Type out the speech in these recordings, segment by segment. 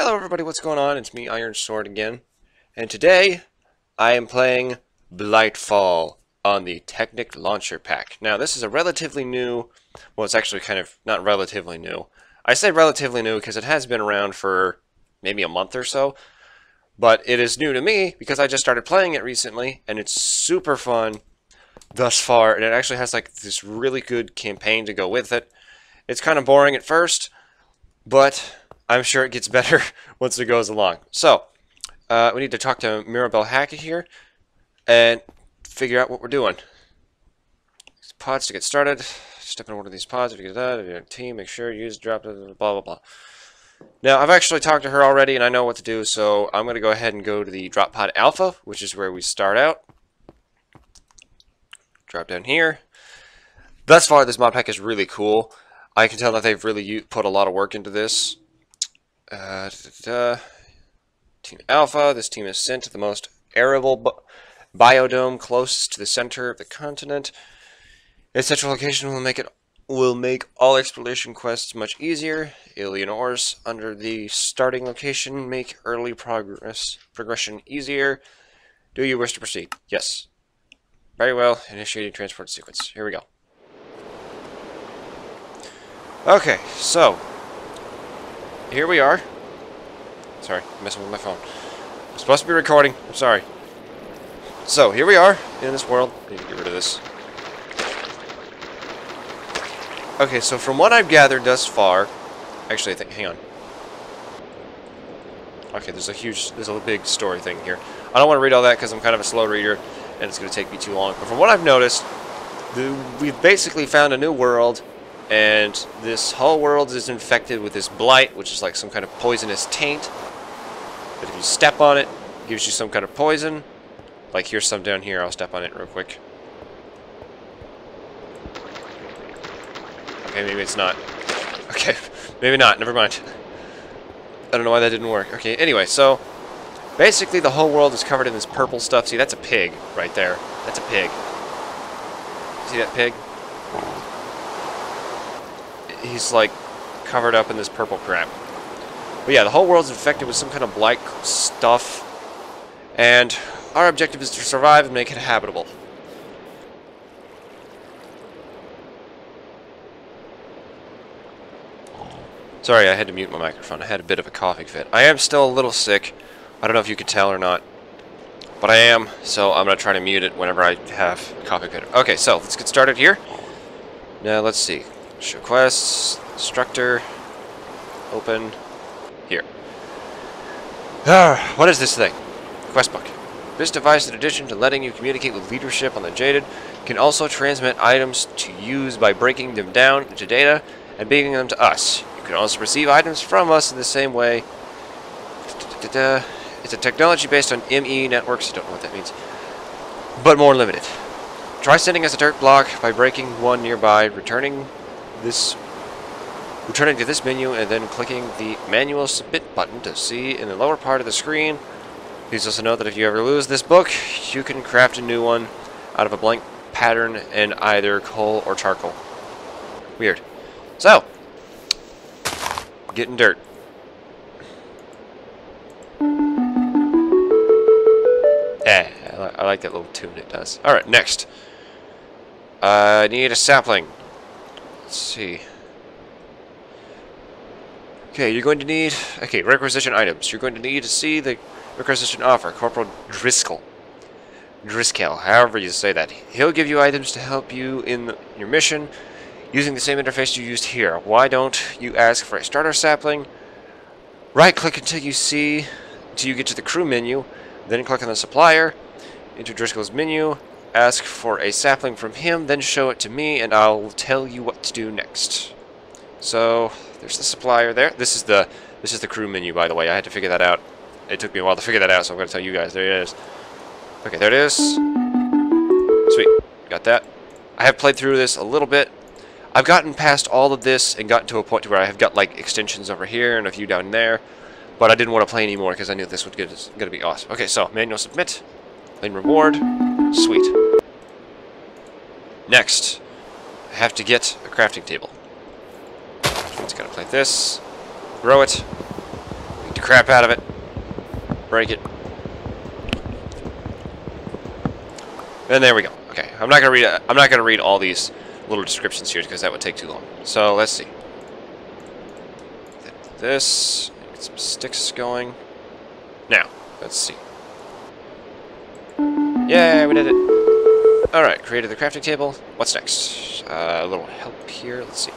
Hello everybody, what's going on? It's me, Iron Sword again. And today, I am playing Blightfall on the Technic Launcher Pack. Now, this is a relatively new... Well, it's actually kind of not relatively new. I say relatively new because it has been around for maybe a month or so. But it is new to me because I just started playing it recently, and it's super fun thus far. And it actually has like this really good campaign to go with it. It's kind of boring at first, but I'm sure it gets better once it goes along. So, we need to talk to Mirabelle Hackett here and figure out what we're doing. These pods to get started. Step in one of these pods. If you get that, if you're a team, make sure you use drop, blah, blah, blah. Now, I've actually talked to her already and I know what to do, so I'm going to go ahead and go to the drop pod alpha, which is where we start out. Drop down here. Thus far, this mod pack is really cool. I can tell that they've really put a lot of work into this. Team Alpha. This team is sent to the most arable biodome closest to the center of the continent. Its central location will make all exploration quests much easier. Alien ores under the starting location make early progression easier. Do you wish to proceed? Yes. Very well. Initiating transport sequence. Here we go. Okay, so here we are. Sorry, I'm messing with my phone. I'm supposed to be recording. I'm sorry. So, here we are in this world. I need to get rid of this. Okay, so from what I've gathered thus far... Actually, I think... Hang on. Okay, there's a big story thing here. I don't want to read all that because I'm kind of a slow reader, and it's going to take me too long. But from what I've noticed, we've basically found a new world, and this whole world is infected with this blight, which is like some kind of poisonous taint. But if you step on it, it gives you some kind of poison. Like here's some down here, I'll step on it real quick. Okay, maybe it's not. Okay, maybe not, never mind. I don't know why that didn't work. Okay, anyway, so basically the whole world is covered in this purple stuff. See, that's a pig right there. That's a pig. See that pig? He's like covered up in this purple crap. But yeah, the whole world's infected with some kind of blight stuff, and our objective is to survive and make it habitable. Sorry, I had to mute my microphone. I had a bit of a coughing fit. I am still a little sick. I don't know if you could tell or not, but I am, so I'm going to try to mute it whenever I have a coughing fit. Okay, so let's get started here. Now, let's see. Show quests, instructor, open, here. What is this thing? Quest book. This device, in addition to letting you communicate with leadership on the Jaded, can also transmit items to use by breaking them down into data and beaming them to us. You can also receive items from us in the same way. It's a technology based on ME networks, I don't know what that means, but more limited. Try sending us a dirt block by breaking one nearby, returning to this menu and then clicking the manual submit button to see in the lower part of the screen. Please also note that if you ever lose this book, you can craft a new one out of a blank pattern in either coal or charcoal. Weird. So, getting dirt. Yeah, I like that little tune it does. Alright, next. I need a sapling. Let's see. Okay, you're going to need... Okay, requisition items. You're going to need to see the requisition offer. Corporal Driscoll, however you say that. He'll give you items to help you in your mission using the same interface you used here. Why don't you ask for a starter sapling? Right-click until you get to the crew menu. Then click on the supplier. Enter Driscoll's menu. Ask for a sapling from him, then show it to me, and I'll tell you what to do next. So, there's the supplier there. This is the crew menu, by the way. I had to figure that out. It took me a while to figure that out, so I'm going to tell you guys. There it is. Okay, there it is. Sweet. Got that. I have played through this a little bit. I've gotten past all of this and gotten to a point where I have got like extensions over here and a few down there, but I didn't want to play anymore because I knew this was going to be awesome. Okay, so manual submit, claim reward. Sweet. Next, I have to get a crafting table. It's got to play this, grow it, the crap out of it. Break it. And there we go. Okay, I'm not gonna read all these little descriptions here because that would take too long. So let's see. This, get some sticks going. Now, let's see. Yay, we did it. Alright, created the crafting table. What's next? A little help here. Let's see.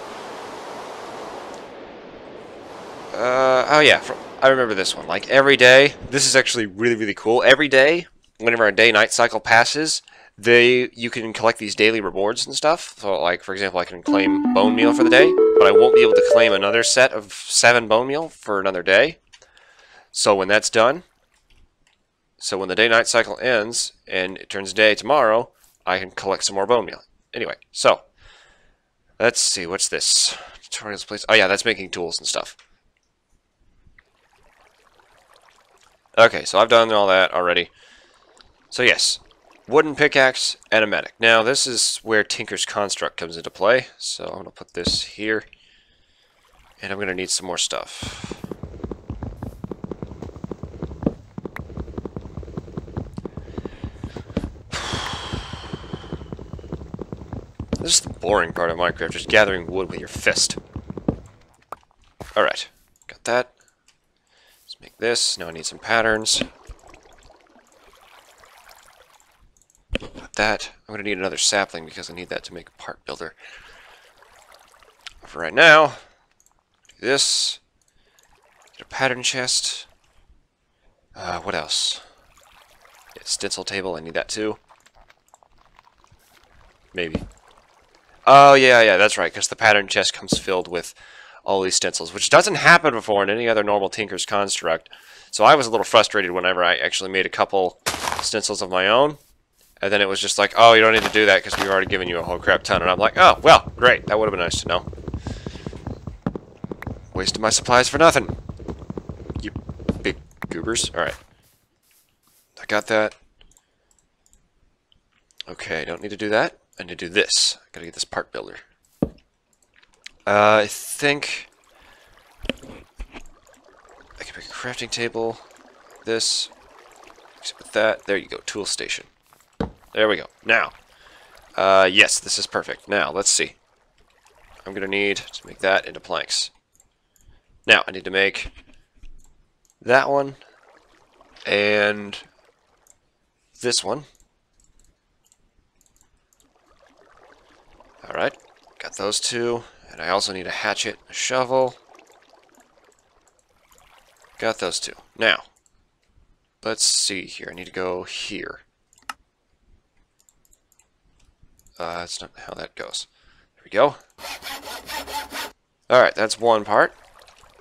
Oh yeah, I remember this one. Like every day, this is actually really, really cool. Every day, whenever a day-night cycle passes, you can collect these daily rewards and stuff. So, like, for example, I can claim bone meal for the day, but I won't be able to claim another set of 7 bone meal for another day. So when that's done, when the day-night cycle ends and it turns day tomorrow, I can collect some more bone meal. Anyway, so let's see, what's this? Tutorials, please. Oh yeah, that's making tools and stuff. Okay, so I've done all that already. So yes, wooden pickaxe and a medic. Now this is where Tinker's Construct comes into play. So I'm going to put this here. And I'm going to need some more stuff. This is the boring part of Minecraft, just gathering wood with your fist. Alright, got that. Let's make this. Now I need some patterns. Put that. I'm going to need another sapling because I need that to make a part builder. For right now, do this. Get a pattern chest. What else? Get a stencil table. I need that too. Maybe. Oh, yeah, that's right, because the pattern chest comes filled with all these stencils, which doesn't happen before in any other normal Tinker's Construct. So I was a little frustrated whenever I actually made a couple stencils of my own, and then it was just like, oh, you don't need to do that because we've already given you a whole crap ton. And I'm like, oh, well, great, that would have been nice to know. Wasted my supplies for nothing. You big goobers. Alright. I got that. Okay, don't need to do that. I need to do this. I gotta get this part builder. I think I can make a crafting table. This. Mix it with that. There you go. Tool station. There we go. Now. Yes, this is perfect. Now, let's see. I'm gonna need to make that into planks. Now, I need to make that one and this one. Alright, got those two, and I also need a hatchet, a shovel. Got those two. Now, let's see here. I need to go here. That's not how that goes. There we go. Alright, that's one part.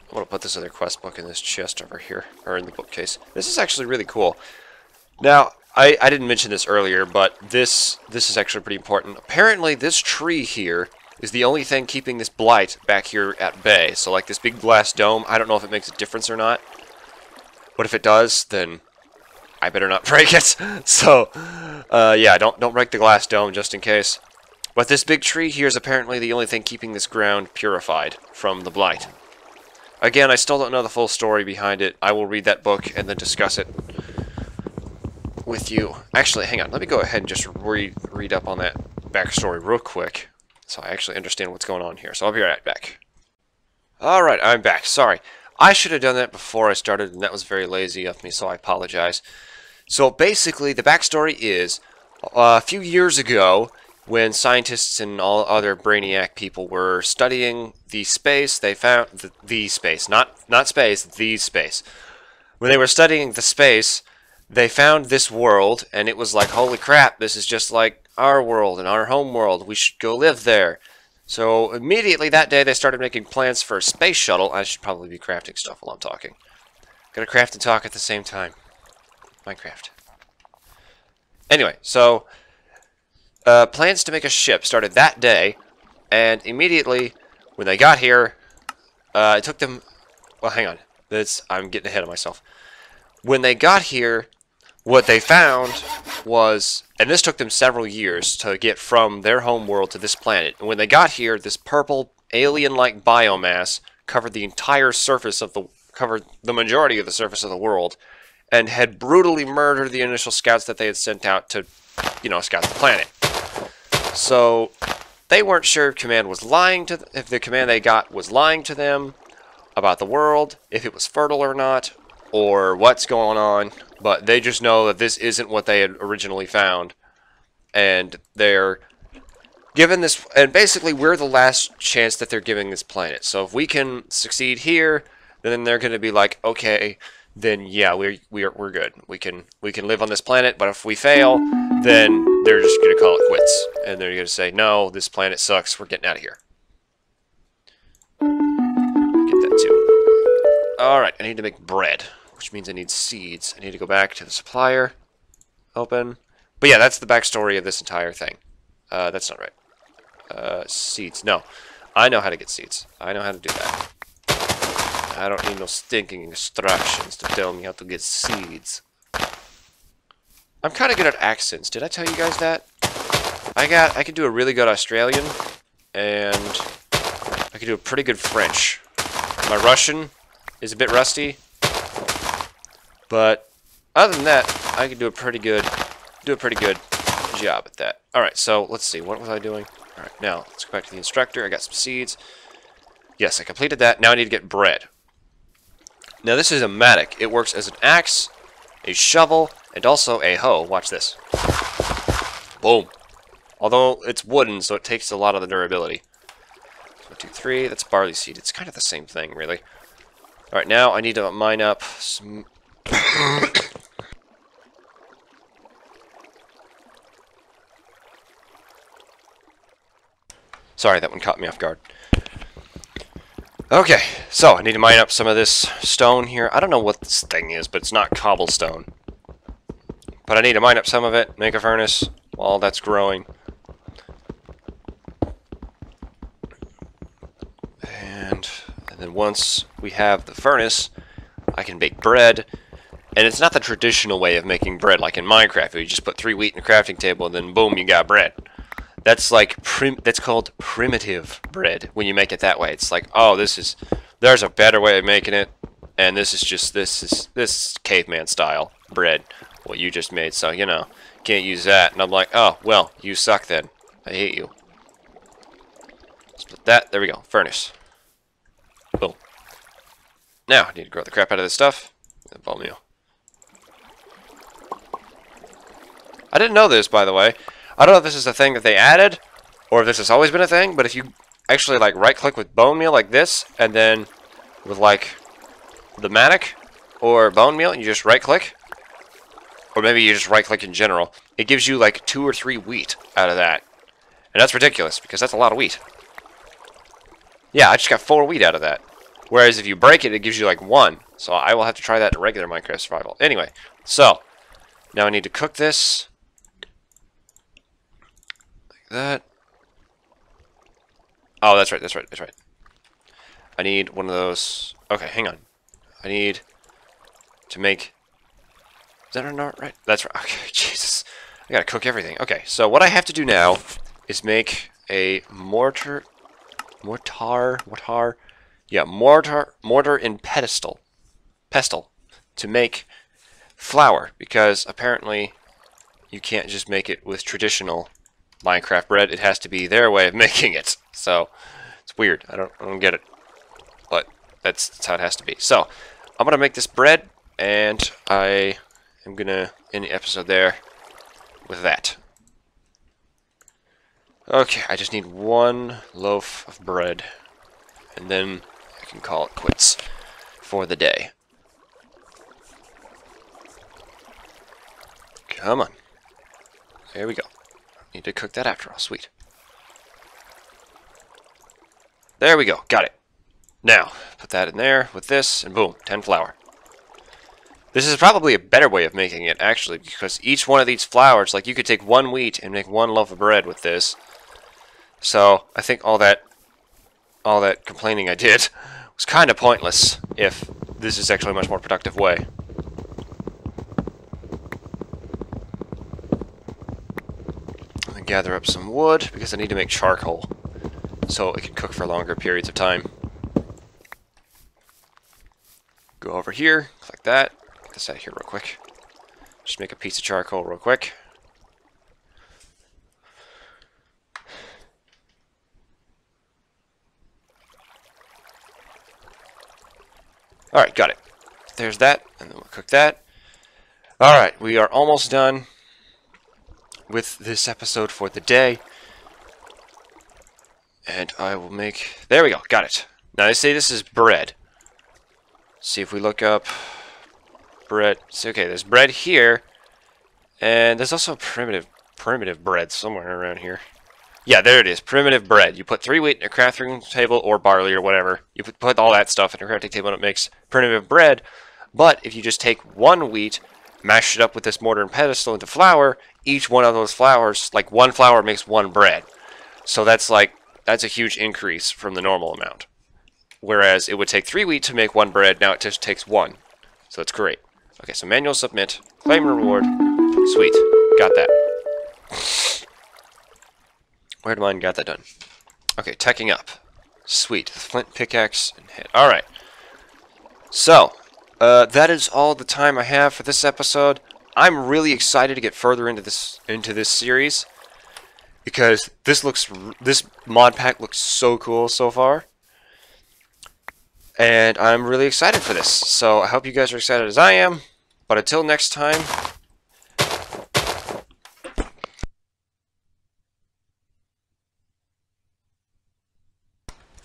I'm going to put this other quest book in this chest over here, or in the bookcase. This is actually really cool. Now, I didn't mention this earlier, but this is actually pretty important. Apparently, this tree here is the only thing keeping this blight back here at bay. So, like this big glass dome, I don't know if it makes a difference or not. But if it does, then I better not break it. So, yeah, don't break the glass dome just in case. But this big tree here is apparently the only thing keeping this ground purified from the blight. Again, I still don't know the full story behind it. I will read that book and then discuss it with you. Actually, hang on. Let me go ahead and just read up on that backstory real quick so I actually understand what's going on here. So I'll be right back. Alright, I'm back. Sorry. I should have done that before I started, and that was very lazy of me, so I apologize. So basically, the backstory is, a few years ago, when scientists and all other brainiac people were studying the space, they found the space, not space, the space. When they were studying the space, they found this world, and it was like, holy crap, this is just like our world and our home world. We should go live there. So immediately that day, they started making plans for a space shuttle. I should probably be crafting stuff while I'm talking. Gotta craft and talk at the same time. Minecraft. Anyway, so plans to make a ship started that day, and immediately when they got here, it took them. Well, hang on. I'm getting ahead of myself. When they got here, what they found was, and this took them several years to get from their home world to this planet. And when they got here, this purple alien-like biomass covered the entire surface of the covered the majority of the surface of the world, and had brutally murdered the initial scouts that they had sent out to, you know, scout the planet. So they weren't sure if command was lying to if the command they got was lying to them about the world, if it was fertile or not, or what's going on. But they just know that this isn't what they had originally found, and they're given this, and basically we're the last chance that they're giving this planet. So if we can succeed here, then they're going to be like, okay, then yeah, we're good. We can live on this planet. But if we fail, then they're just going to call it quits, and they're going to say, no, this planet sucks. We're getting out of here. Get that too. All right, I need to make bread, which means I need seeds. I need to go back to the supplier. Open. But yeah, that's the backstory of this entire thing. That's not right. Seeds. No. I know how to get seeds. I know how to do that. I don't need no stinking instructions to tell me how to get seeds. I'm kind of good at accents. Did I tell you guys that? I can do a really good Australian, and I can do a pretty good French. My Russian is a bit rusty, but other than that, I can do a pretty good job at that. Alright, so let's see, what was I doing? Alright, now let's go back to the instructor. I got some seeds. Yes, I completed that. Now I need to get bread. Now this is a mattock. It works as an axe, a shovel, and also a hoe. Watch this. Boom. Although it's wooden, so it takes a lot of the durability. 1, 2, 3, that's barley seed. It's kind of the same thing, really. Alright, now I need to mine up some... Sorry, that one caught me off guard. Okay, so I need to mine up some of this stone here. I don't know what this thing is, but it's not cobblestone. But I need to mine up some of it, make a furnace while that's growing. And then once we have the furnace, I can bake bread. And it's not the traditional way of making bread like in Minecraft, where you just put 3 wheat in a crafting table and then boom, you got bread. That's like that's called primitive bread when you make it that way. It's like, oh, there's a better way of making it, and this is caveman style bread, what you just made. So, you know, can't use that. And I'm like, oh, well, you suck then. I hate you. Split that. There we go. Furnace. Boom. Now I need to grow the crap out of this stuff. Bone meal. I didn't know this, by the way. I don't know if this is a thing that they added, or if this has always been a thing, but if you actually, like, right-click with bone meal like this, and then with, like, the mattock, or bone meal, and you just right-click, or maybe you just right-click in general, it gives you, like, 2 or 3 wheat out of that. And that's ridiculous, because that's a lot of wheat. Yeah, I just got 4 wheat out of that. Whereas if you break it, it gives you, like, 1. So I will have to try that in regular Minecraft survival. Anyway, so, now I need to cook this. That. Oh, that's right. I need one of those. Okay, hang on. I need to make... Is that not right? That's right. Okay, Jesus. I gotta cook everything. Okay, so what I have to do now is make a mortar and pestle to make flour, because apparently you can't just make it with traditional Minecraft bread. It has to be their way of making it. So it's weird. I don't get it, but that's how it has to be. So I'm gonna make this bread, and I am gonna end the episode there with that. Okay, I just need 1 loaf of bread, and then I can call it quits for the day. Come on. There we go. Need to cook that after all. Sweet. There we go. Got it. Now, put that in there with this, and boom, 10 flour. This is probably a better way of making it, actually, because each one of these flours, like, you could take 1 wheat and make 1 loaf of bread with this. So, I think all that complaining I did was kind of pointless if this is actually a much more productive way. Gather up some wood, because I need to make charcoal so it can cook for longer periods of time. Go over here, click that. Get this out of here real quick. Just make a piece of charcoal real quick. Alright, got it. There's that, and then we'll cook that. Alright, we are almost done with this episode for the day. And I will make... There we go, got it. Now they say this is bread. See if we look up bread. So, okay, there's bread here. And there's also primitive bread somewhere around here. Yeah, there it is. Primitive bread. You put 3 wheat in a crafting table, or barley, or whatever. You put all that stuff in a crafting table and it makes primitive bread. But if you just take 1 wheat, mash it up with this mortar and pestle into flour, each one of those flours, like 1 flour makes 1 bread. So that's a huge increase from the normal amount. Whereas it would take 3 wheat to make 1 bread, now it just takes 1. So it's great. Okay, so manual submit, claim reward, sweet, got that. Where do mine got that done? Okay, teching up. Sweet, flint pickaxe and hit. Alright. So, that is all the time I have for this episode. I'm really excited to get further into this series because this mod pack looks so cool so far. And I'm really excited for this. So I hope you guys are excited as I am. But until next time.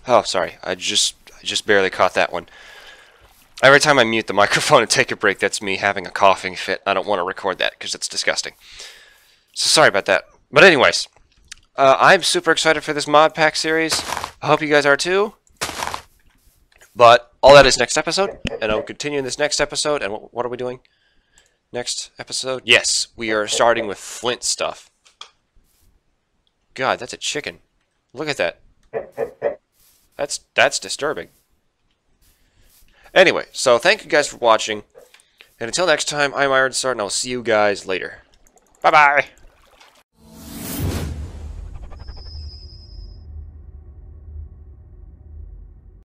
Oh, sorry. I just barely caught that one. Every time I mute the microphone and take a break, that's me having a coughing fit. I don't want to record that because it's disgusting. So sorry about that. But anyways, I'm super excited for this mod pack series. I hope you guys are too. But all that is next episode, and I'll continue in this next episode. And what are we doing? Next episode? Yes, we are starting with flint stuff. God, that's a chicken. Look at that. That's disturbing. Anyway, so thank you guys for watching. And until next time, I'm Ironstar, and I'll see you guys later. Bye-bye!